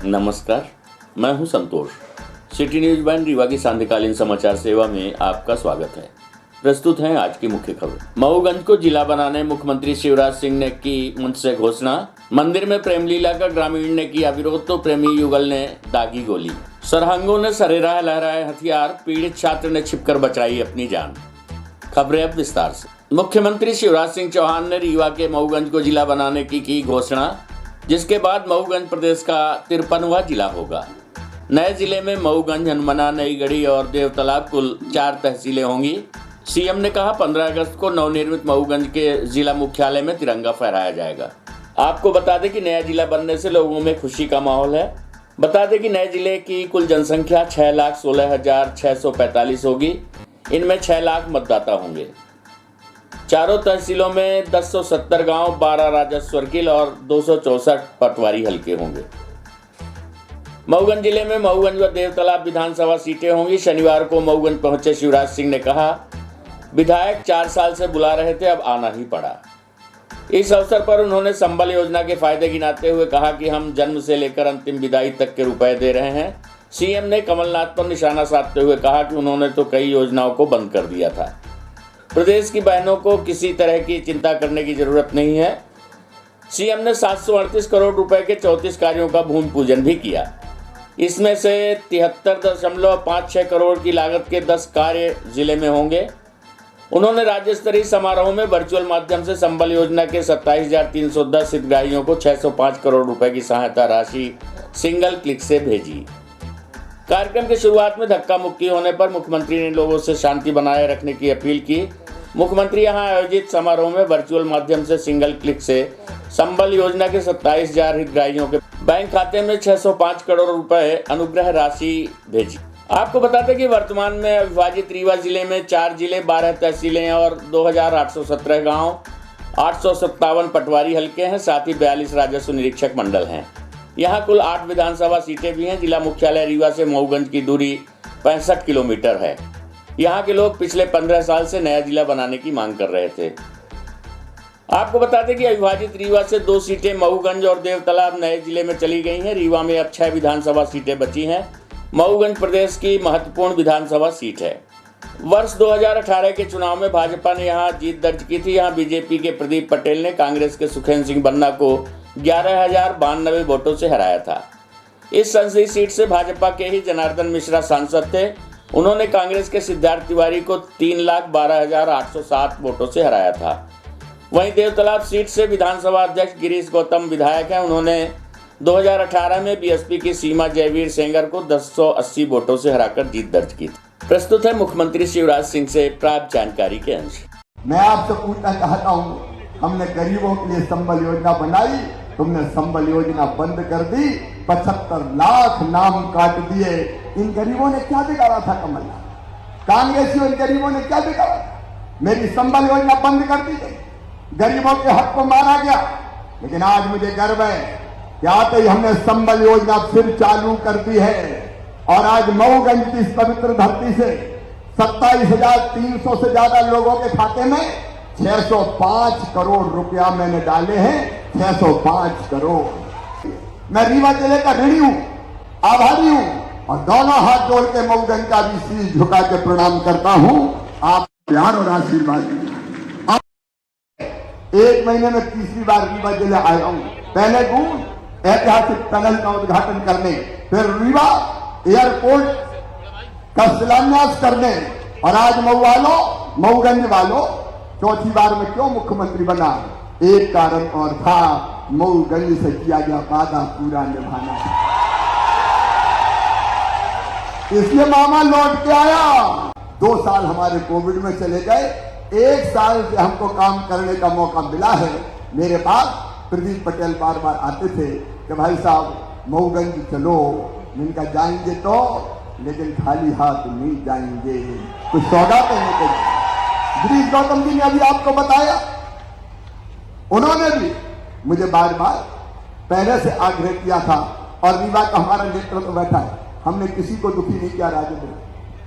नमस्कार, मैं हूं संतोष। सिटी न्यूज बैंड रीवा की सांध्यकालीन समाचार सेवा में आपका स्वागत है। प्रस्तुत हैं आज की मुख्य खबर। मऊगंज को जिला बनाने मुख्यमंत्री शिवराज सिंह ने की मंच से घोषणा। मंदिर में प्रेमलीला का ग्रामीण ने किया विरोध तो प्रेमी युगल ने दागी गोली। सरहंगों ने सरेराह लहराए हथियार, पीड़ित छात्र ने छिपकर बचाई अपनी जान। खबरें अब विस्तार से। मुख्यमंत्री शिवराज सिंह चौहान ने रीवा के मऊगंज को जिला बनाने की घोषणा, जिसके बाद मऊगंज प्रदेश का 53वां जिला होगा। नए जिले में मऊगंज, हनुमना, नईगढ़ी और देवतालाब कुल 4 तहसीलें होंगी। सीएम ने कहा 15 अगस्त को नवनिर्मित मऊगंज के जिला मुख्यालय में तिरंगा फहराया जाएगा। आपको बता दें कि नया जिला बनने से लोगों में खुशी का माहौल है। बता दें कि नए जिले की कुल जनसंख्या 6,16,645 होगी। इनमें 6 लाख मतदाता होंगे। चारों तहसीलों में 1070 गांव, 12 राजस्व सर्किल और 264 पटवारी हलके होंगे। मऊगंज जिले में मऊगंज व देवतालाब विधानसभा सीटें होंगी। शनिवार को मऊगंज पहुंचे शिवराज सिंह ने कहा, विधायक 4 साल से बुला रहे थे, अब आना ही पड़ा। इस अवसर पर उन्होंने संबल योजना के फायदे गिनाते हुए कहा कि हम जन्म से लेकर अंतिम विदाई तक के रुपए दे रहे हैं। सीएम ने कमलनाथ पर निशाना साधते हुए कहा कि उन्होंने तो कई योजनाओं को बंद कर दिया था। प्रदेश की बहनों को किसी तरह की चिंता करने की जरूरत नहीं है। सीएम ने 738 करोड़ रुपए के 34 कार्यों का भूमि पूजन भी किया। इसमें से 73.56 करोड़ की लागत के 10 कार्य जिले में होंगे। उन्होंने राज्य स्तरीय समारोह में वर्चुअल माध्यम से संबल योजना के 27,310 हितग्राहियों को 605 करोड़ रुपए की सहायता राशि सिंगल क्लिक से भेजी। कार्यक्रम की शुरुआत में धक्का मुक्की होने पर मुख्यमंत्री ने लोगों से शांति बनाए रखने की अपील की। मुख्यमंत्री यहां आयोजित समारोह में वर्चुअल माध्यम से सिंगल क्लिक से संबल योजना के 27,000 हितग्राहियों के बैंक खाते में 605 करोड़ रुपए अनुग्रह राशि भेजी। आपको बता दें कि वर्तमान में विभाजित रीवा जिले में 4 जिले, 12 तहसीलें और 2,817 गाँव, 857 पटवारी हलके हैं। साथ ही 42 राजस्व निरीक्षक मंडल हैं। यहाँ कुल 8 विधानसभा सीटें भी हैं। जिला मुख्यालय रीवा से मऊगंज की दूरी 65 किलोमीटर है। यहाँ के लोग पिछले 15 साल से नया जिला बनाने की मांग कर रहे थे। आपको बता दें कि अविभाजित रीवा से 2 सीटें मऊगंज और देवतालाब नए जिले में चली गई हैं। रीवा में अब 6 विधानसभा सीटें बची हैं। मऊगंज प्रदेश की महत्वपूर्ण विधानसभा सीट है। वर्ष 2018 के चुनाव में भाजपा ने यहाँ जीत दर्ज की थी। यहाँ बीजेपी के प्रदीप पटेल ने कांग्रेस के सुखेंद्र सिंह बन्ना को 11,092 वोटों से हराया था। इस संसदीय सीट से भाजपा के ही जनार्दन मिश्रा सांसद थे। उन्होंने कांग्रेस के सिद्धार्थ तिवारी को 3,12,807 वोटों से हराया था। वहीं देवतालाब सीट से विधानसभा अध्यक्ष गिरीश गौतम विधायक हैं। उन्होंने 2018 में बीएसपी की सीमा जयवीर सेंगर को 280 वोटों से हराकर जीत दर्ज की थी। प्रस्तुत है मुख्यमंत्री शिवराज सिंह से प्राप्त जानकारी के अंश। मैं आपसे पूछना चाहता हूँ, हमने गरीबों के लिए संबल योजना बनाई, तुमने संबल योजना बंद कर दी, 75 लाख नाम काट दिए। इन गरीबों ने क्या बिगाड़ा था? कमलनाथ, कांग्रेसियों, इन गरीबों ने क्या बिगाड़ा? मेरी संबल योजना बंद कर दी गई, गरीबों के हक को मारा गया। लेकिन आज मुझे गर्व है कि आते ही हमने संबल योजना फिर चालू कर दी है और आज मऊगंज की इस पवित्र धरती से 27,300 से ज्यादा लोगों के खाते में 605 करोड़ रुपया मैंने डाले हैं। 605 करोड़। मैं रीवा जिले का ऋणी हूं, आभारी हूं और दोनों हाथ जोड़ के मऊगंज का भी शीश झुका के प्रणाम करता हूं। आप प्यार और आशीर्वाद दीजिए। 1 महीने में 3री बार रीवा जिले आया हूं। पहले दूर ऐतिहासिक टनल का उद्घाटन करने, फिर रीवा एयरपोर्ट का शिलान्यास करने और आज मऊगंज वालों 4थी बार में क्यों मुख्यमंत्री बना? एक कारण और था, मऊगंज से किया गया वादा पूरा निभाना। इसलिए मामा लौट के आया। 2 साल हमारे कोविड में चले गए, 1 साल से हमको काम करने का मौका मिला है। मेरे पास प्रदीप पटेल बार बार आते थे कि भाई साहब मऊगंज चलो। इनका जाएंगे तो, लेकिन खाली हाथ नहीं जाएंगे, कुछ सौगात लेके। गिरीश गौतम जी ने अभी आपको बताया, उन्होंने भी मुझे बार बार पहले से आग्रह किया था और रीवा का हमारा नेतृत्व बैठा है। हमने किसी को दुखी नहीं किया। राजेंद्र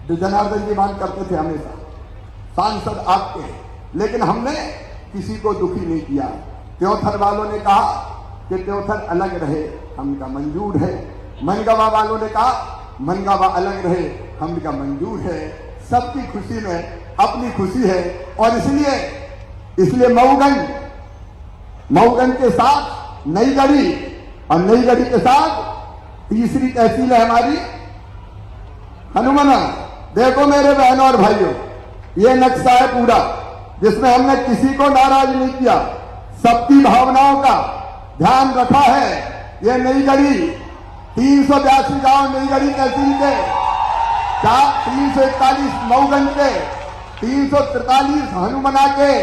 जो जनार्दन जी बात करते थे हमेशा, सांसद आपके, लेकिन हमने किसी को दुखी नहीं किया। त्योथर वालों ने कहा कि त्योथर अलग रहे, हमका मंजूर है, मनगावा वालों ने कहा मनगावा अलग रहे, हमने कहा मंजूर है, सबकी खुशी में अपनी खुशी है। और इसलिए मऊगंज के साथ नई गढ़ी और नई गढ़ी के साथ तीसरी तहसील है हमारी हनुमाना। देखो मेरे बहनों और भाइयों, ये नक्शा है पूरा, जिसमें हमने किसी को नाराज नहीं किया, सबकी भावनाओं का ध्यान रखा है। ये नई गढ़ी 382 गांव नई गढ़ी तहसील के, 341 मऊगंज के, 343 हनुमाना के,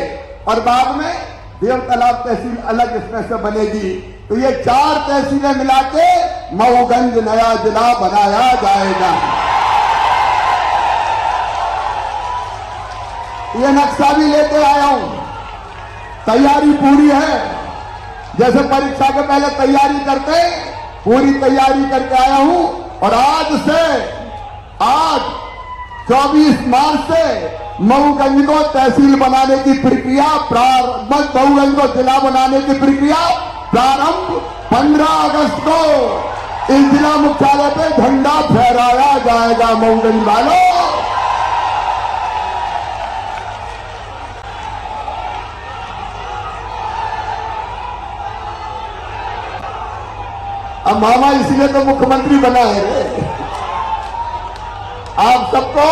और बाद में देव तालाब तहसील अलग इसमें से बनेगी। तो ये 4 तहसीलें मिला के मऊगंज नया जिला बनाया जाएगा। ये नक्शा भी लेते आया हूं, तैयारी पूरी है। जैसे परीक्षा के पहले तैयारी करते, पूरी तैयारी करके आया हूं। और आज 24 मार्च से मऊगंज को तहसील बनाने की प्रक्रिया प्रारंभ, मऊगंज को जिला बनाने की प्रक्रिया प्रारंभ 15 अगस्त को इस जिला मुख्यालय पे झंडा फहराया जाएगा। मऊगंज वालों, अब मामा इसलिए तो मुख्यमंत्री बना है। आप सबको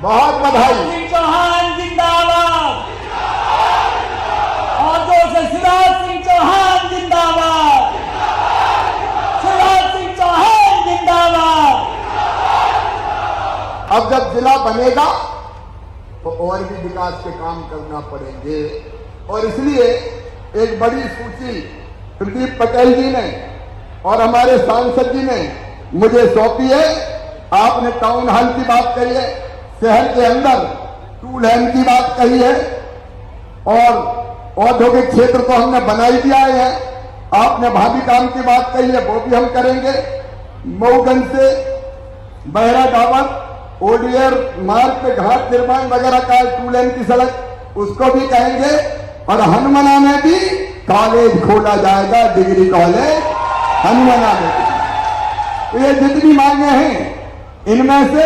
बहुत बधाई। चौहान जिंदाबाद, और से शिवराज सिंह चौहान जिंदाबाद, शिवराज सिंह चौहान जिंदाबाद। अब जब जिला बनेगा तो और भी विकास के काम करना पड़ेंगे। और इसलिए एक बड़ी सूची प्रदीप पटेल जी ने और हमारे सांसद जी ने मुझे सौंपी है। आपने टाउन हॉल की बात कही है, शहर के अंदर 2 लेन की बात कही है, और औद्योगिक क्षेत्र तो हमने बना ही दिया है। आपने भावी काम की बात कही है, वो भी हम करेंगे। मऊगंज से बहरा डाबर ओडीआर मार्ग पे घाट निर्माण वगैरह का 2 लेन की सड़क, उसको भी कहेंगे। और हनुमाना में भी कॉलेज खोला जाएगा, डिग्री कॉलेज हनुमाना में। तो ये जितनी मांगे हैं, इनमें से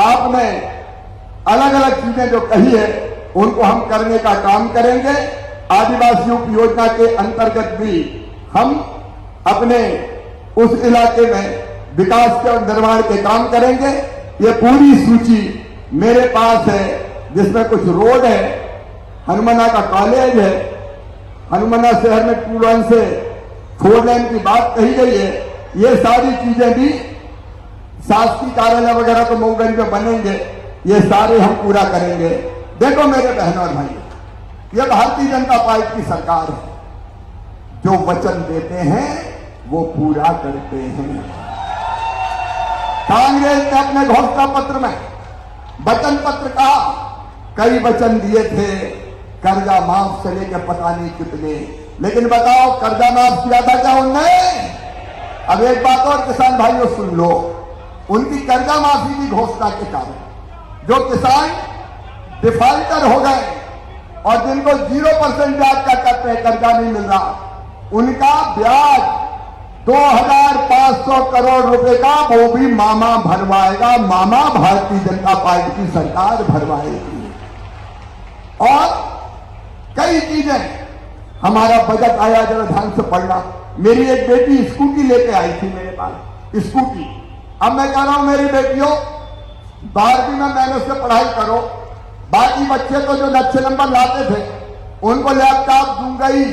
आपने अलग अलग चीजें जो कही है, उनको हम करने का काम करेंगे। आदिवासी उपयोजना के अंतर्गत भी हम अपने उस इलाके में विकास के और निर्माण के काम करेंगे। ये पूरी सूची मेरे पास है, जिसमें कुछ रोड है, हनुमाना का कॉलेज है, हनुमाना शहर में 2 लेन से 4 लेन की बात कही गई है। ये सारी चीजें भी, शासकीय कार्यालय वगैरह तो मऊगंज में बनेंगे, ये सारे हम पूरा करेंगे। देखो मेरे बहनों और भाइयों, ये भारतीय जनता पार्टी की सरकार है। जो वचन देते हैं वो पूरा करते हैं। कांग्रेस ने अपने घोषणा पत्र में वचन पत्र कहा, कई वचन दिए थे, कर्जा माफ से लेकर पता नहीं कितने, लेकिन बताओ कर्जा माफ किया था क्या उनने? अब एक बात और किसान भाइयों सुन लो, उनकी कर्जा माफी की घोषणा के कारण जो किसान डिफॉल्टर हो गए और जिनको 0% ब्याज का कर्जा नहीं मिल रहा, उनका ब्याज 2500 करोड़ रुपए का वो भी मामा भरवाएगा। मामा भारतीय जनता पार्टी की सरकार भरवाएगी। और कई चीजें, हमारा बजट आया, जरा ध्यान से पढ़ना। मेरी एक बेटी स्कूटी लेके आई थी मेरे पास, स्कूटी। अब मैं कह रहा हूं मेरी बेटियों, 12वीं में मेहनत से पढ़ाई करो, बाकी बच्चे तो जो अच्छे नंबर लाते थे उनको लैपटॉप दूंगा ही।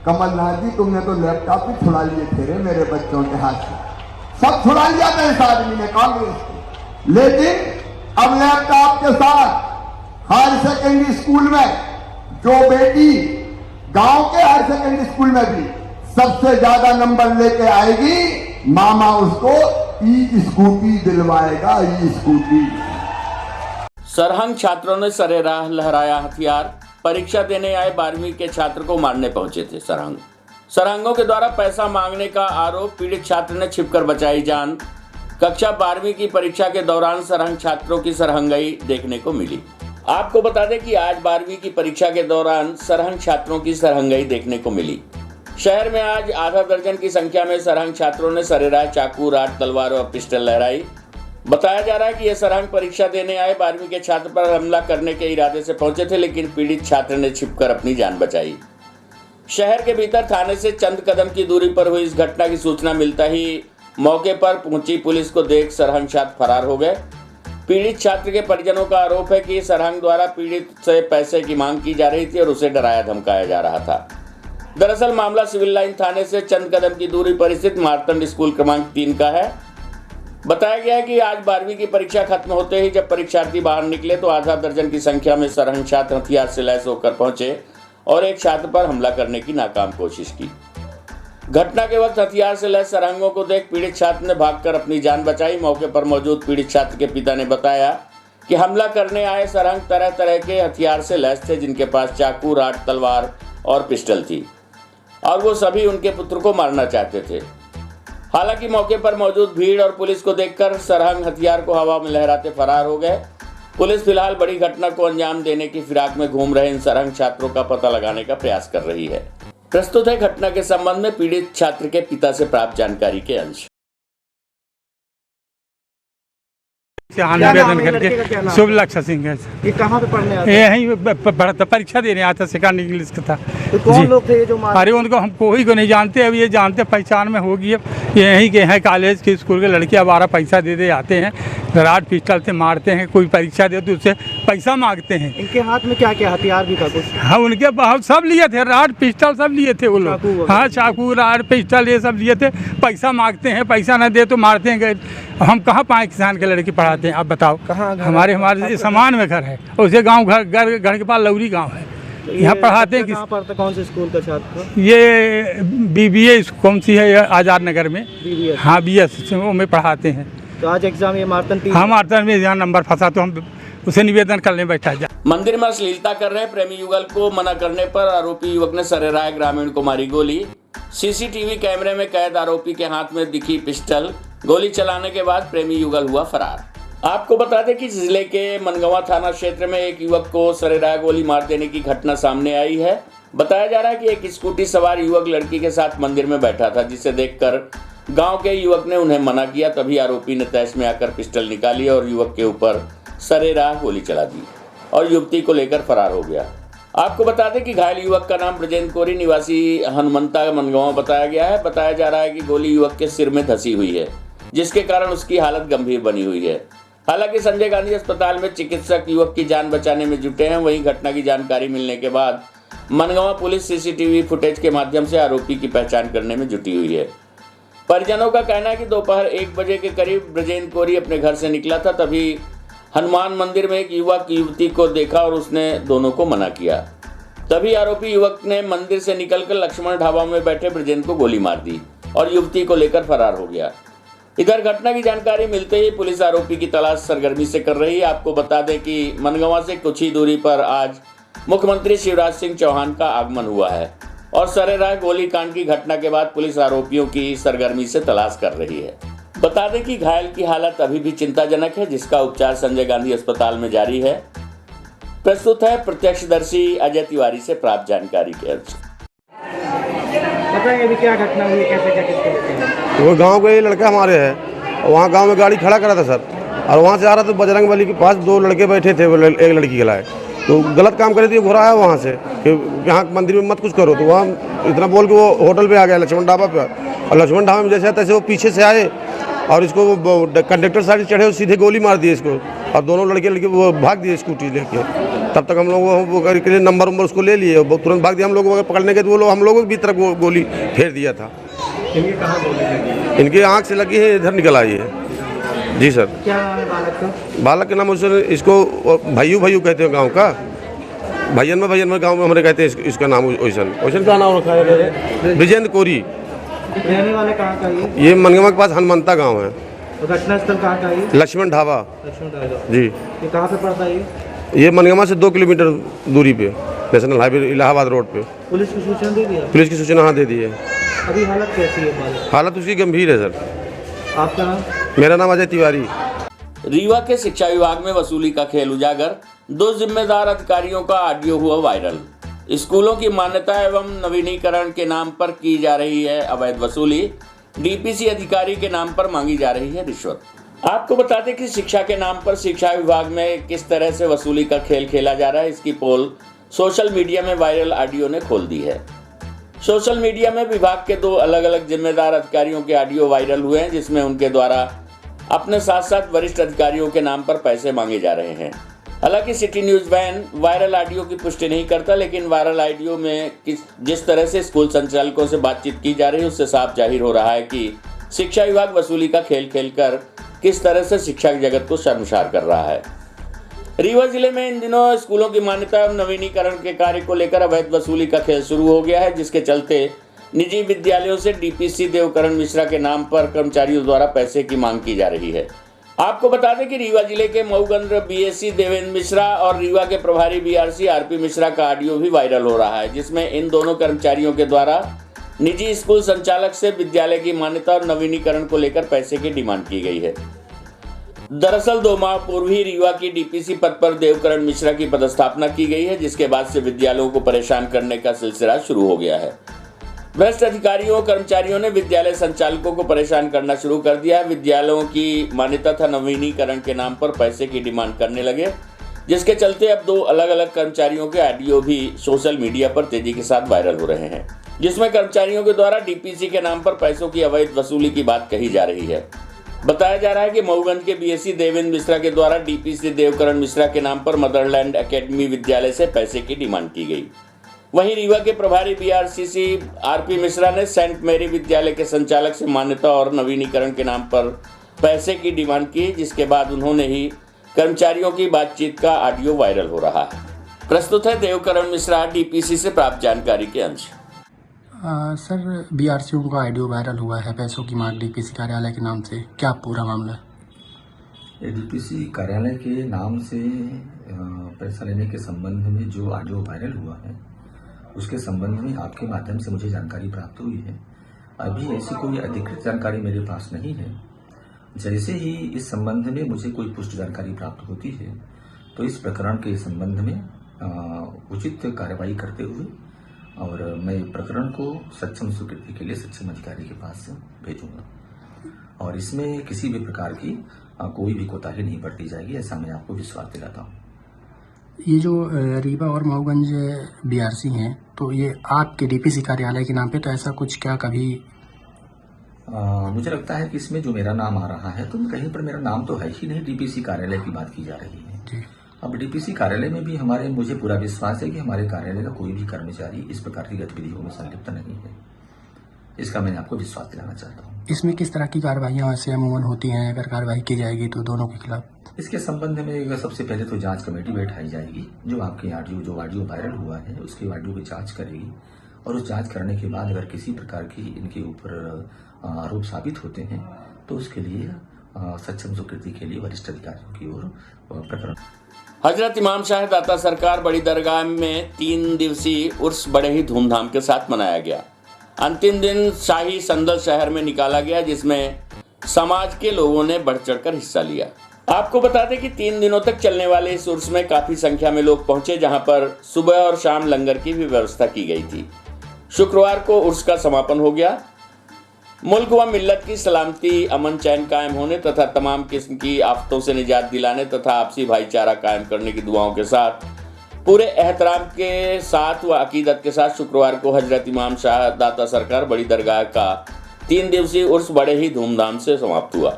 कमलनाथ जी, तुमने तो लैपटॉप भी छुड़ा लिए थे रे मेरे बच्चों के हाथ से, सब छुड़ा लिया था इस आदमी ने, कांग्रेस ने। लेकिन अब लैपटॉप के साथ हायर सेकेंडरी स्कूल में जो बेटी गांव के हायर सेकेंडरी स्कूल में भी सबसे ज्यादा नंबर लेके आएगी, मामा उसको ई स्कूटी दिलवाएगा, ई स्कूटी। सरहंग छात्रों ने सरेराह लहराया हथियार, परीक्षा देने आए 12वीं के छात्र को मारने पहुंचे थे सरहंगों के द्वारा पैसा मांगने का आरोप, पीड़ित छात्र ने छिपकर बचाई जान। कक्षा 12वीं की परीक्षा के दौरान सरहंग छात्रों की सरहंगाई देखने को मिली। आपको बता दें कि आज 12वीं की परीक्षा के दौरान सरहंग छात्रों की सरहंगाई देखने को मिली। शहर में आज आधा दर्जन की संख्या में सरहंग छात्रों ने सरेराह, चाकू, राड, तलवार और पिस्टल लहराई। बताया जा रहा है कि ये सरहंग परीक्षा देने आए 12वीं के छात्र पर हमला करने के इरादे से पहुंचे थे, लेकिन पीड़ित छात्र ने छिपकर अपनी जान बचाई। शहर के भीतर थाने से चंद कदम की दूरी पर हुई इस घटना की सूचना मिलता ही मौके पर पहुंची पुलिस को देख सरहंग छात्र फरार हो गए। पीड़ित छात्र के परिजनों का आरोप है कि सरहंग द्वारा पीड़ित से पैसे की मांग की जा रही थी और उसे डराया धमकाया जा रहा था। दरअसल मामला सिविल लाइन थाने से चंद कदम की दूरी पर स्थित मार्तंड स्कूल क्रमांक 3 का है। बताया गया है कि आज 12वीं की परीक्षा खत्म होते ही जब परीक्षार्थी बाहर निकले तो आधा दर्जन की संख्या में सरहंग छात्र हथियार से लैस होकर पहुंचे और एक छात्र पर हमला करने की नाकाम कोशिश की। घटना के वक्त हथियार से लैस सरहंगों को देख पीड़ित छात्र ने भागकर अपनी जान बचाई। मौके पर मौजूद पीड़ित छात्र के पिता ने बताया कि हमला करने आए सरहंग तरह तरह के हथियार से लैस थे, जिनके पास चाकू, राड, तलवार और पिस्टल थी और वो सभी उनके पुत्र को मारना चाहते थे। हालांकि मौके पर मौजूद भीड़ और पुलिस को देखकर सरहंग हथियार को हवा में लहराते फरार हो गए। पुलिस फिलहाल बड़ी घटना को अंजाम देने की फिराक में घूम रहे इन सरहंग छात्रों का पता लगाने का प्रयास कर रही है। प्रस्तुत है घटना के संबंध में पीड़ित छात्र के पिता से प्राप्त जानकारी के अंश। निवेदन करके शुभ लक्ष्य सिंह है। ये कहाँ पे पढ़ने आते यहीं परीक्षा देने आता, सेकंड इंग्लिश का था। तो कौन लोग थे ये जो मारे? अरे उनको हम कोई को नहीं जानते, अब ये जानते पहचान में होगी। अब यहीं के हैं, कॉलेज के स्कूल के लड़के अब 12 पैसा दे दे आते हैं, राड पिस्टल से मारते हैं। कोई परीक्षा दे तो उससे पैसा मांगते हैं। इनके हाथ में क्या क्या हथियार भी था कुछ? हाँ, उनके बहुत सब लिए थे, राड पिस्टल सब लिए थे वो लोग। हाँ, चाकू, राड, पिस्टल ये सब लिए थे। पैसा मांगते हैं, पैसा न दे तो मारते हैं। हम कहाँ पाए किसान के लड़के पढ़ाते हैं, आप बताओ। कहाँ? हमारे सामान में घर है, उसे गांव घर के पास लौरी गांव है, यहाँ पढ़ाते हैं। कहाँ पढ़ता, कौन से स्कूल का छात्र? ये BBA कौन सी है, आजाद नगर में। BBS? हाँ, BS में पढ़ाते हैं। तो आज एग्जाम ये मार्तंड हाँ, मार्तंड में यहाँ नंबर फंसा तो हम उसे निवेदन करने बैठा जा। मंदिर में अश्लीलता कर रहे प्रेमी युगल को मना करने पर आरोपी युवक ने सरेराह ग्रामीण को मारी गोली। CCTV कैमरे में कैद आरोपी के हाथ में दिखी पिस्टल। गोली चलाने के बाद प्रेमी युगल हुआ फरार। आपको बता दें कि जिले के मनगवा थाना क्षेत्र में एक युवक को सरेराह गोली मार देने की घटना सामने आई है। बताया जा रहा है कि एक स्कूटी सवार युवक लड़की के साथ मंदिर में बैठा था, जिसे देखकर गांव के युवक ने उन्हें मना किया। तभी आरोपी ने तैश में आकर पिस्टल निकाली और युवक के ऊपर सरेराह गोली चला दी और युवती को लेकर फरार हो गया। आपको बता दें कि घायल युवक का नाम ब्रजेंद्र कोरी निवासी हनुमंता मनगांव बताया गया है। बताया जा रहा है कि गोली युवक के सिर में धंसी हुई है, जिसके कारण उसकी हालत गंभीर बनी हुई है। हालांकि संजय गांधी अस्पताल में चिकित्सक युवक की जान बचाने में जुटे हैं। वहीं घटना की जानकारी मिलने के बाद मनगांव पुलिस CCTV फुटेज के माध्यम से आरोपी की पहचान करने में जुटी हुई है। परिजनों का कहना है कि दोपहर 1 बजे के करीब ब्रजेंद्र कोरी अपने घर से निकला था, तभी हनुमान मंदिर में एक युवक युवती को देखा और उसने दोनों को मना किया। तभी आरोपी युवक ने मंदिर से निकलकर लक्ष्मण ढाबा में बैठे ब्रजेंद्र को गोली मार दी और युवती को लेकर फरार हो गया। इधर घटना की जानकारी मिलते ही पुलिस आरोपी की तलाश सरगर्मी से कर रही है। आपको बता दें कि मनगवा से कुछ ही दूरी पर आज मुख्यमंत्री शिवराज सिंह चौहान का आगमन हुआ है और सरेराह गोलीकांड की घटना के बाद पुलिस आरोपियों की सरगर्मी से तलाश कर रही है। बता दें कि घायल की हालत अभी भी चिंताजनक है, जिसका उपचार संजय गांधी अस्पताल में जारी है। प्रस्तुत है प्रत्यक्षदर्शी अजय तिवारी से प्राप्त जानकारी के अंश। बताएंगे अभी क्या घटना हुई, कैसे क्या किसको? वो गांव के लड़का हमारे है, वहाँ गांव में गाड़ी खड़ा करा था सर, और वहाँ से आ रहा था बजरंग बली के पास 2 लड़के बैठे थे, एक लड़की के लाए तो गलत काम करे थे। घुराया वहाँ से कि यहाँ मंदिर में मत कुछ करो, तो वहाँ इतना बोल के वो होटल पे आ गया लक्ष्मण ढाबा पे, और लक्ष्मण ढाबा में जैसे तैसे वो पीछे से आए और इसको कंडक्टर साइड चढ़े, सीधे गोली मार दी इसको, और दोनों लड़के वो भाग दिए स्कूटी लेके। तब तक हम लोग वो करके नंबर उसको ले लिए, वो तुरंत भाग दिया। हम लोग पकड़ने के तो वो लोग हम लोगों की तरफ वो गोली फेर दिया था। इनके कहाँ गोली लगी? इनकी आँख से लगी है, इधर निकल आई है। जी सर। क्या नाम है बालक का? बालक के नाम इसको भैयू कहते हैं गाँव का, भैयन में गाँव में हमारे कहते हैं इसका नाम ओशन का नाम रखा है ब्रजेंद्र कोरी। रहने वाले कहाँ का ये मनगवा के पास हनुमंता गांव है। तो घटना स्थल कहाँ का है? लक्ष्मण ढाबा। लक्ष्मण ढाबा जी। ये कहाँ पे पड़ता है? ये मनगवा से 2 किलोमीटर दूरी पे, नेशनल हाईवे इलाहाबाद रोड पे। पुलिस की सूचना दे दिया? पुलिस की सूचना हाँ दे दी है। अभी हालत कैसी है? हालत उसकी गंभीर है सर। आपका नाम? मेरा नाम अजय तिवारी। रीवा के शिक्षा विभाग में वसूली का खेल उजागर, 2 जिम्मेदार अधिकारियों का ऑडियो हुआ वायरल। स्कूलों की मान्यता एवं नवीनीकरण के नाम पर की जा रही है अवैध वसूली, डीपीसी अधिकारी के नाम पर मांगी जा रही है रिश्वत। आपको बता दें कि शिक्षा के नाम पर शिक्षा विभाग में किस तरह से वसूली का खेल खेला जा रहा है, इसकी पोल सोशल मीडिया में वायरल ऑडियो ने खोल दी है। सोशल मीडिया में विभाग के 2 अलग अलग जिम्मेदार अधिकारियों के ऑडियो वायरल हुए हैं, जिसमें उनके द्वारा अपने साथ साथ वरिष्ठ अधिकारियों के नाम पर पैसे मांगे जा रहे हैं। हालांकि सिटी न्यूज़ वैन वायरल ऑडियो की पुष्टि नहीं करता, लेकिन वायरल ऑडियो में जिस तरह से स्कूल संचालकों से बातचीत की जा रही है उससे साफ जाहिर हो रहा है कि शिक्षा विभाग वसूली का खेल खेलकर किस तरह से शिक्षा जगत को शर्मसार कर रहा है। रीवा जिले में इन दिनों स्कूलों की मान्यता एवं नवीनीकरण के कार्य को लेकर अवैध वसूली का खेल शुरू हो गया है, जिसके चलते निजी विद्यालयों से डीपीसी देवकरण मिश्रा के नाम पर कर्मचारियों द्वारा पैसे की मांग की जा रही है। आपको बता दें कि रीवा जिले के मऊगंज बीएससी देवेंद्र मिश्रा और रीवा के प्रभारी बीआरसी आरपी मिश्रा का ऑडियो भी वायरल हो रहा है, जिसमें इन दोनों कर्मचारियों के द्वारा निजी स्कूल संचालक से विद्यालय की मान्यता और नवीनीकरण को लेकर पैसे की डिमांड की गई है। दरअसल 2 माह पूर्व ही रीवा की डीपीसी पद पर देवकरण मिश्रा की पदस्थापना की गई है, जिसके बाद से विद्यालयों को परेशान करने का सिलसिला शुरू हो गया है। भ्रष्ट अधिकारियों कर्मचारियों ने विद्यालय संचालकों को परेशान करना शुरू कर दिया है। विद्यालयों की मान्यता तथा नवीनीकरण के नाम पर पैसे की डिमांड करने लगे, जिसके चलते अब 2 अलग अलग कर्मचारियों के ऑडियो भी सोशल मीडिया पर तेजी के साथ वायरल हो रहे हैं, जिसमें कर्मचारियों के द्वारा डीपीसी के नाम पर पैसों की अवैध वसूली की बात कही जा रही है। बताया जा रहा है कि मऊगंज के बीएससी देवेंद्र मिश्रा के द्वारा डीपीसी देवकरण मिश्रा के नाम पर मदरलैंड एकेडमी विद्यालय से पैसे की डिमांड की गई। वहीं रीवा के प्रभारी बीआरसीसी आरपी मिश्रा ने सेंट मैरी विद्यालय के संचालक से मान्यता और नवीनीकरण के नाम पर पैसे की डिमांड की, जिसके बाद उन्होंने ही कर्मचारियों की बातचीत का ऑडियो वायरल हो रहा है। प्रस्तुत है देवकरण मिश्रा डीपीसी से प्राप्त जानकारी के अंश। सर बीआरसीओ का ऑडियो वायरल हुआ है पैसों की मांग डीपीसी कार्यालय के नाम से, क्या पूरा मामला है? डीपीसी कार्यालय के नाम से पैसा लेने के संबंध में जो ऑडियो वायरल हुआ है उसके संबंध में आपके माध्यम से मुझे जानकारी प्राप्त हुई है। अभी ऐसी कोई अधिकृत जानकारी मेरे पास नहीं है। जैसे ही इस संबंध में मुझे कोई पुष्ट जानकारी प्राप्त होती है तो इस प्रकरण के संबंध में उचित कार्रवाई करते हुए और मैं प्रकरण को सक्षम स्वीकृति के लिए सक्षम अधिकारी के पास भेजूंगा और इसमें किसी भी प्रकार की कोई भी कोताही नहीं बरती जाएगी, ऐसा मैं आपको विश्वास दिलाता हूँ। ये जो रीवा और मऊगंज बीआरसी हैं तो ये आपके डीपीसी कार्यालय के नाम पे, तो ऐसा कुछ क्या कभी मुझे लगता है कि इसमें जो मेरा नाम आ रहा है तो कहीं पर मेरा नाम तो है ही नहीं, डीपीसी कार्यालय की बात की जा रही है जी। अब डीपीसी कार्यालय में भी मुझे पूरा विश्वास है कि हमारे कार्यालय का कोई भी कर्मचारी इस प्रकार की गतिविधियों में संलिप्त नहीं है। इसका मैं आपको विश्वास दिलाना चाहता हूँ। इसमें किस तरह की कार्रवाइयाँ वैसे अमूमन होती हैं, अगर कार्रवाई की जाएगी तो दोनों के खिलाफ? इसके संबंध में सबसे पहले तो जांच कमेटी बैठाई जाएगी जो आपके ऑडियो वायरल हुआ है उसकी ऑडियो की जांच करेगी और उस जांच करने के बाद अगर किसी प्रकार की इनके ऊपर आरोप साबित होते हैं तो उसके लिए सक्षम स्वीकृति के लिए वरिष्ठ अधिकारियों की ओर प्रकरण। हजरत इमाम शाह दाता सरकार बड़ी दरगाह में 3 दिवसीय उर्स बड़े ही धूमधाम के साथ मनाया गया। अंतिम दिन शाही संदल शहर में निकाला गया, जिसमें समाज के लोगों ने बढ़ चढ़कर हिस्सा लिया। आपको बता दें कि 3 दिनों तक चलने वाले इस उर्स में काफी संख्या में लोग पहुंचे, जहां पर सुबह और शाम लंगर की भी व्यवस्था की गई थी। शुक्रवार को उर्स का समापन हो गया। मुल्क व मिल्लत की सलामती, अमन चैन कायम होने तथा तमाम किस्म की आफतों से निजात दिलाने तथा आपसी भाईचारा कायम करने की दुआओं के साथ पूरे एहतराम के साथ व अकीदत के साथ शुक्रवार को हजरत इमाम शाह दाता सरकार बड़ी दरगाह का 3 दिवसीय उर्स बड़े ही धूमधाम से समाप्त हुआ।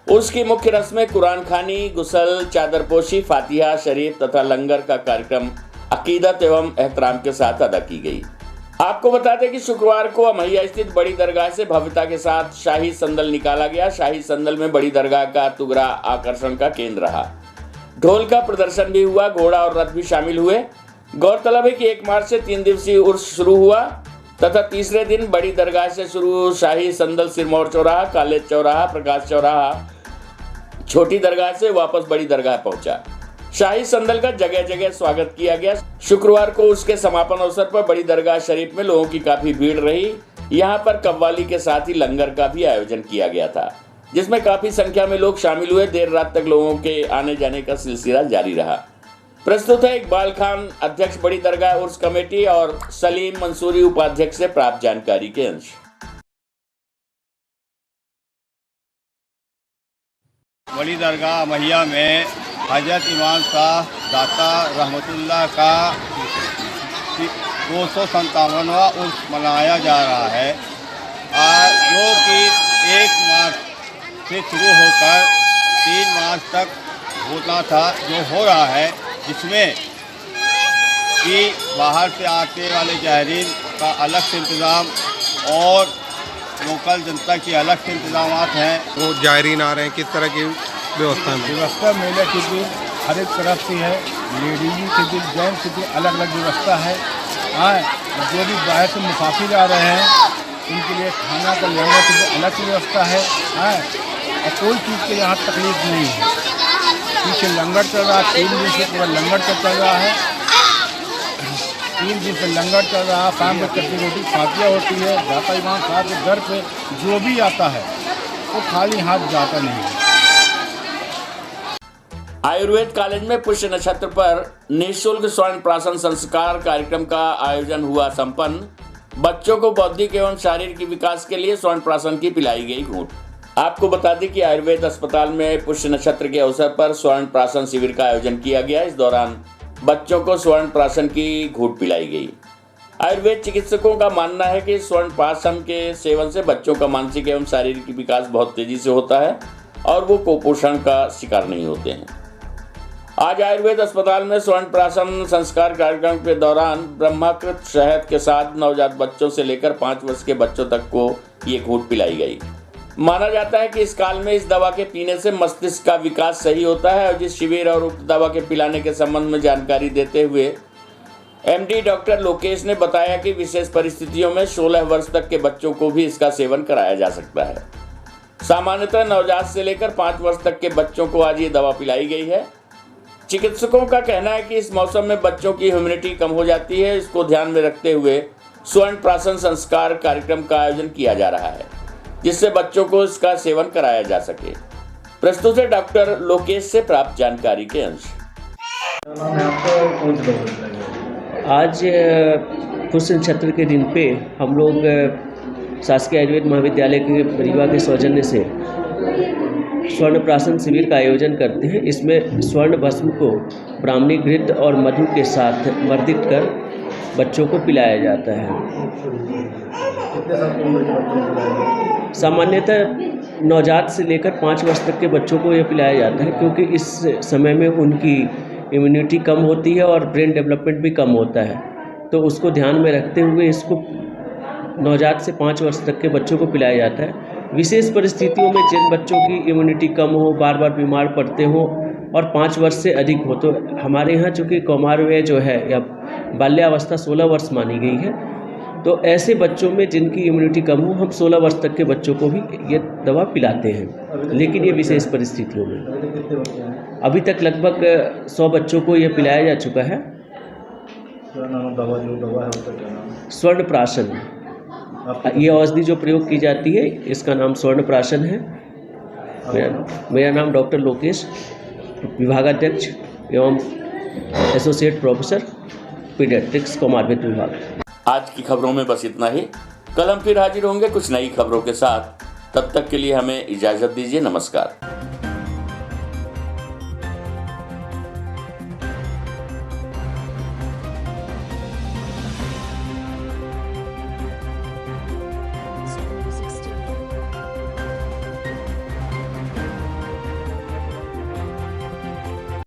उर्स की मुख्य रस्में कुरान खानी, गुसल, चादरपोशी, फातिहा शरीफ तथा लंगर का कार्यक्रम अकीदत एवं एहतराम के साथ अदा की गई। आपको बता दें कि शुक्रवार को अमैया स्थित बड़ी दरगाह से भव्यता के साथ शाही संदल निकाला गया। शाही संदल में बड़ी दरगाह का तुगरा आकर्षण का केंद्र रहा। ढोल का प्रदर्शन भी हुआ, घोड़ा और रथ भी शामिल हुए। गौरतलब है कि 1 मार्च से 3 दिवसीय उर्स शुरू हुआ तथा तीसरे दिन बड़ी दरगाह से शुरू शाही संदल सिरमौर चौराहा, कॉलेज चौराहा, प्रकाश चौराहा, छोटी दरगाह से वापस बड़ी दरगाह पहुंचा। शाही संदल का जगह जगह स्वागत किया गया। शुक्रवार को उसके समापन अवसर पर बड़ी दरगाह शरीफ में लोगों की काफी भीड़ रही। यहाँ पर कव्वाली के साथ ही लंगर का भी आयोजन किया गया था, जिसमें काफी संख्या में लोग शामिल हुए। देर रात तक लोगों के आने जाने का सिलसिला जारी रहा। प्रस्तुत है इकबाल खान, अध्यक्ष बड़ी दरगाह उर्स कमेटी, और सलीम मंसूरी, उपाध्यक्ष से प्राप्त जानकारी के अंश। बड़ी दरगाह महिया में हजरत इमाम शाह दाता रहमतुल्लाह का 257वां उर्स मनाया जा रहा है, जो कि 1 मार्च से शुरू होकर 3 मार्च तक होना था, जो हो रहा है, जिसमें कि बाहर से आने वाले ज़ायरीन का अलग से इंतज़ाम और लोकल जनता की अलग से इंतजाम हैं। वो ज़ायरीन आ रहे हैं, किस तरह की व्यवस्था मेले के दिन हर एक तरफ से है, लेडीज के दिन, जेंट्स के दिन अलग अलग व्यवस्था है। जो भी बाहर से मुसाफिर आ रहे हैं उनके लिए खाना का लंगर की भी अलग से व्यवस्था है। और कोई चीज़ के यहाँ तकलीफ नहीं है। पीछे लंगर चल रहा है, 3 दिन से पूरा लंगर चल रहा है। 3 दिन से लंगर चल रहा है। शाम में कच्ची रोटी फातिया होती है। दाता इमाम साहब के घर पे जो भी आता है वो खाली हाथ जाता नहीं है। आयुर्वेद कॉलेज में पुष्य नक्षत्र पर निःशुल्क स्वर्ण प्राशन संस्कार कार्यक्रम का आयोजन हुआ संपन्न। बच्चों को बौद्धिक एवं शारीरिक विकास के लिए स्वर्ण प्राशन की पिलाई गई घूंट। आपको बता दें कि आयुर्वेद अस्पताल में पुष्य नक्षत्र के अवसर पर स्वर्ण प्राशन शिविर का आयोजन किया गया। इस दौरान बच्चों को स्वर्ण प्राशन की घूंट पिलाई गई। आयुर्वेद चिकित्सकों का मानना है कि स्वर्ण प्राशन के सेवन से बच्चों का मानसिक एवं शारीरिक विकास बहुत तेजी से होता है और वो कुपोषण का शिकार नहीं होते हैं। आज आयुर्वेद अस्पताल में स्वर्ण प्राशन संस्कार कार्यक्रम के दौरान ब्रह्माकृत शहद के साथ नवजात बच्चों से लेकर 5 वर्ष के बच्चों तक को ये घूंट पिलाई गई। माना जाता है कि इस काल में इस दवा के पीने से मस्तिष्क का विकास सही होता है। और जिस शिविर और उक्त दवा के पिलाने के संबंध में जानकारी देते हुए एमडी डॉक्टर लोकेश ने बताया कि विशेष परिस्थितियों में 16 वर्ष तक के बच्चों को भी इसका सेवन कराया जा सकता है। सामान्यतः नवजात से लेकर 5 वर्ष तक के बच्चों को आज ये दवा पिलाई गई है। चिकित्सकों का कहना है कि इस मौसम में बच्चों की इम्यूनिटी कम हो जाती है। इसको ध्यान में रखते हुए स्वर्ण प्राशन संस्कार कार्यक्रम का आयोजन किया जा रहा है, जिससे बच्चों को इसका सेवन कराया जा सके। प्रस्तुत है डॉक्टर लोकेश से प्राप्त जानकारी के अंश। आज पुष्य नक्षत्र के दिन पे हम लोग शासकीय आयुर्वेद महाविद्यालय के परिवार के सौजन्य से स्वर्ण प्राशन शिविर का आयोजन करते हैं। इसमें स्वर्ण भस्म को ब्राह्मणी घृत और मधु के साथ मर्दित कर बच्चों को पिलाया जाता है। सामान्यतः नवजात से लेकर 5 वर्ष तक के बच्चों को यह पिलाया जाता है, क्योंकि इस समय में उनकी इम्यूनिटी कम होती है और ब्रेन डेवलपमेंट भी कम होता है। तो उसको ध्यान में रखते हुए इसको नवजात से 5 वर्ष तक के बच्चों को पिलाया जाता है। विशेष परिस्थितियों में जिन बच्चों की इम्यूनिटी कम हो, बार बार बीमार पड़ते हो और 5 वर्ष से अधिक हो, तो हमारे यहाँ चूँकि कौमार वय जो है या बाल्यावस्था 16 वर्ष मानी गई है, तो ऐसे बच्चों में जिनकी इम्यूनिटी कम हो, हम 16 वर्ष तक के बच्चों को भी ये दवा पिलाते हैं। लेकिन ये विशेष परिस्थितियों में अभी तक लगभग 100 बच्चों को ये पिलाया जा चुका है। स्वर्ण प्राशन, ये औषधि जो प्रयोग की जाती है इसका नाम स्वर्ण प्राशन है। मेरा नाम डॉक्टर लोकेश, विभागाध्यक्ष एवं एसोसिएट प्रोफेसर पीडियाट्रिक्स कौमारभेद विभाग। आज की खबरों में बस इतना ही। कल हम फिर हाजिर होंगे कुछ नई खबरों के साथ। तब तक के लिए हमें इजाज़त दीजिए। नमस्कार।